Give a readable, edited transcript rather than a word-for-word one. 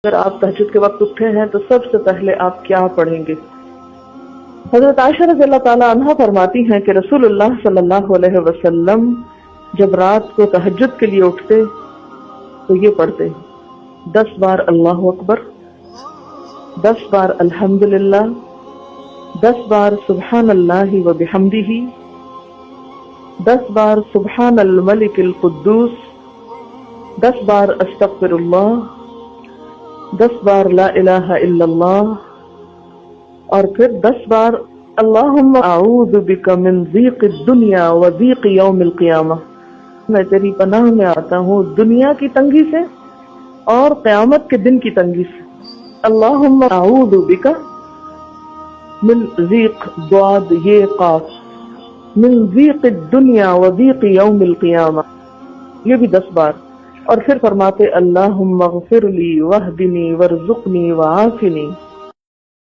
اگر آپ تہجد کے وقت اٹھے ہیں تو سب سے پہلے آپ کیا پڑھیں گے؟ حضرت عائشہ رضی اللہ تعالیٰ عنہا فرماتی ہیں کہ رسول اللہ صلی اللہ علیہ وسلم جب رات کو تہجد کے لیے اٹھتے تو یہ پڑھتے 10 بار اللہ اکبر، 10 بار الحمدللہ، 10 بار سبحان اللہ و بحمدہ، 10 بار سبحان الملک القدوس، 10 بار استغفر اللہ، 10 بار لا الہ الا اللہ، اور پھر 10 بار اللہم اعوذ بک من ضیق الدنیا و ضیق یوم القیامہ، میں تیری پناہ میں آتا ہوں دنیا کی تنگی سے اور قیامت کے دن کی تنگی سے۔ اللہم اعوذ بک من ضیق ضاد یہ قاف، من ضیق الدنیا و ضیق یوم القیامہ، یہ بھی 10 بار، اور پھر فرماتے اللہم اغفر لی واہدنی وارزقنی وعافنی۔